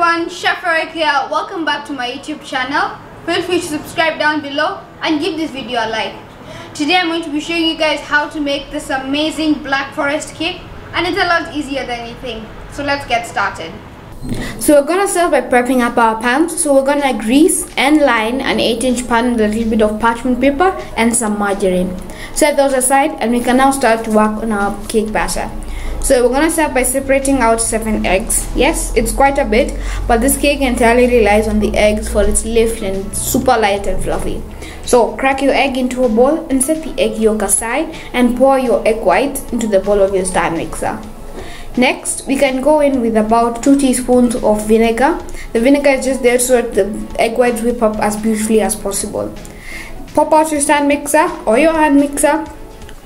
everyone, Chef Eric here. Welcome back to my YouTube channel. Feel free to subscribe down below and give this video a like. Today I'm going to be showing you guys how to make this amazing black forest cake, and it's a lot easier than you think. So let's get started. So we're gonna start by prepping up our pans. So we're gonna grease and line an 8-inch pan with a little bit of parchment paper and some margarine. Set those aside and we can now start to work on our cake batter. So we're gonna start by separating out 7 eggs. Yes, it's quite a bit, but this cake entirely relies on the eggs for its lift and it's super light and fluffy. So crack your egg into a bowl and set the egg yolk aside and pour your egg whites into the bowl of your stand mixer. Next, we can go in with about 2 teaspoons of vinegar. The vinegar is just there so that the egg whites whip up as beautifully as possible. Pop out your stand mixer or your hand mixer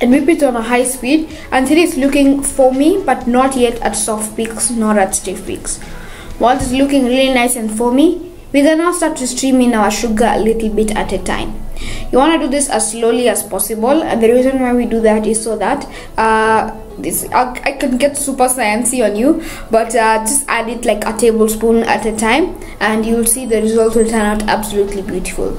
and whip it on a high speed until it's looking foamy but not yet at soft peaks nor at stiff peaks. Once it's looking really nice and foamy, we can now start to stream in our sugar a little bit at a time. You want to do this as slowly as possible, and the reason why we do that is so that I can get super sciencey on you, but just add it like a tablespoon at a time and you'll see the result will turn out absolutely beautiful.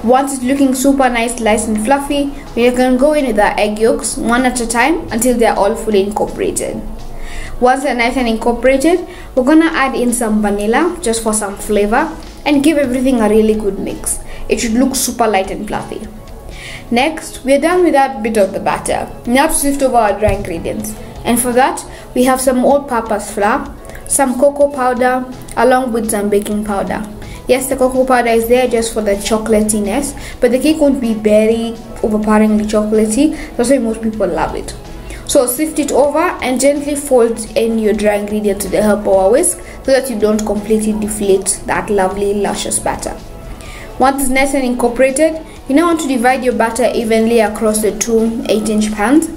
Once it's looking super nice, light and fluffy, we can go in with our egg yolks one at a time until they're all fully incorporated. Once they're nice and incorporated, we're gonna add in some vanilla just for some flavor and give everything a really good mix. It should look super light and fluffy. Next, we're done with that bit of the batter. Now to sift over our dry ingredients. And for that, we have some all-purpose flour, some cocoa powder, along with some baking powder. Yes, the cocoa powder is there just for the chocolatiness, but the cake won't be very overpoweringly chocolatey. That's why most people love it. So sift it over and gently fold in your dry ingredients with the help of a whisk so that you don't completely deflate that lovely luscious batter. Once it's nice and incorporated, you now want to divide your batter evenly across the 2 8-inch pans.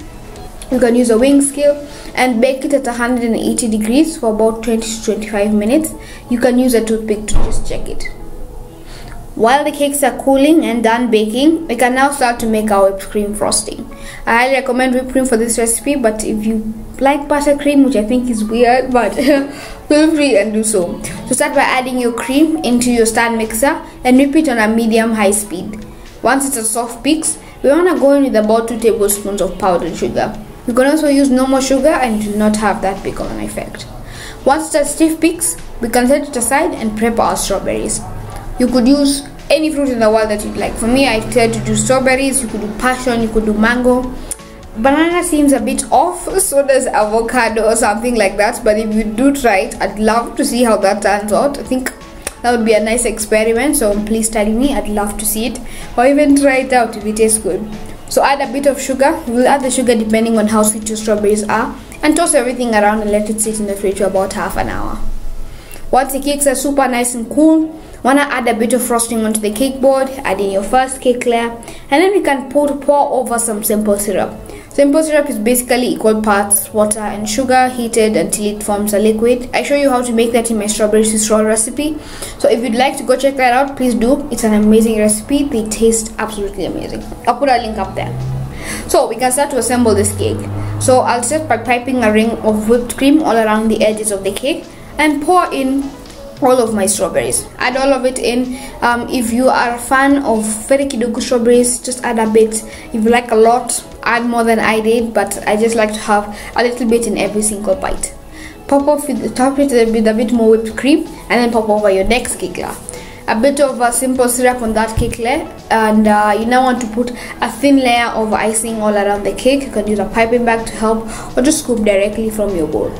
You can use a weighing scale and bake it at 180 degrees for about 20 to 25 minutes. You can use a toothpick to just check it. While the cakes are cooling and done baking, we can now start to make our whipped cream frosting. I highly recommend whipped cream for this recipe, but if you like buttercream, which I think is weird, but feel free and do so. So start by adding your cream into your stand mixer and whip it on a medium-high speed. Once it's at soft peaks, we want to go in with about 2 tablespoons of powdered sugar. You can also use normal sugar and it will not have that big of an effect. Once it's at stiff peaks, we can set it aside and prep our strawberries. You could use any fruit in the world that you'd like. For me, I tend to do strawberries. You could do passion, you could do mango. Banana seems a bit off, so does avocado or something like that. But if you do try it, I'd love to see how that turns out. I think that would be a nice experiment, so please tell me. I'd love to see it, or even try it out if it tastes good. So add a bit of sugar. We'll add the sugar depending on how sweet your strawberries are, and toss everything around and let it sit in the fridge for about half an hour. Once the cakes are super nice and cool, wanna add a bit of frosting onto the cake board, add in your first cake layer, and then we can pour over some simple syrup. Simple syrup is basically equal parts water and sugar heated until it forms a liquid. I show you how to make that in my strawberry Swiss roll recipe. So if you'd like to go check that out, please do. It's an amazing recipe. They taste absolutely amazing. I'll put a link up there. So we can start to assemble this cake. So I'll start by piping a ring of whipped cream all around the edges of the cake and pour in all of my strawberries. Add all of it in. If you are a fan of very kidogo strawberries, just add a bit. If you like a lot, add more than I did, but I just like to have a little bit in every single bite. Top it with a bit more whipped cream and then pop over your next cake layer. A bit of simple syrup on that cake layer, and you now want to put a thin layer of icing all around the cake. You can use a piping bag to help, or just scoop directly from your bowl.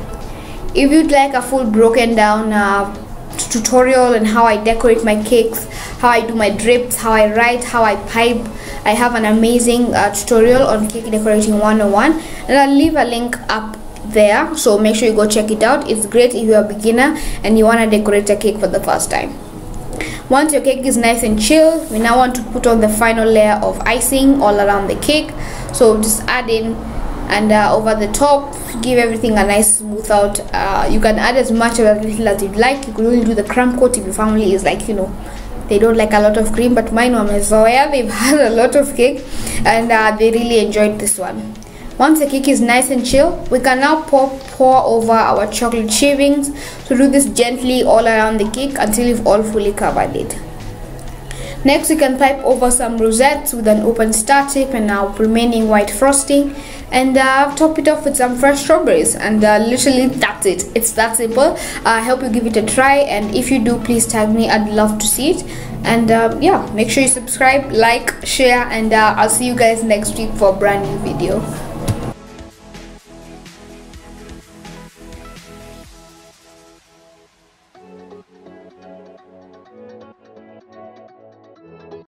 If you'd like a full broken down tutorial on how I decorate my cakes, how I do my drips, how I write, how I pipe, I have an amazing tutorial on Cake Decorating 101, and I'll leave a link up there, so make sure you go check it out. It's great if you're a beginner and you want to decorate a cake for the first time. Once your cake is nice and chilled, we now want to put on the final layer of icing all around the cake. So just add in and over the top, give everything a nice smooth out. You can add as much or as little as you'd like. You could only do the crumb coat if your family is like, you know, they don't like a lot of cream, but mine are Mezoya. They've had a lot of cake and they really enjoyed this one. Once the cake is nice and chill, we can now pour over our chocolate shavings. So do this gently all around the cake until you've all fully covered it. Next, we can pipe over some rosettes with an open star tip and our remaining white frosting, and top it off with some fresh strawberries, and literally that's it. It's that simple. I hope you give it a try, and if you do, please tag me. I'd love to see it. And yeah, make sure you subscribe, like, share, and I'll see you guys next week for a brand new video.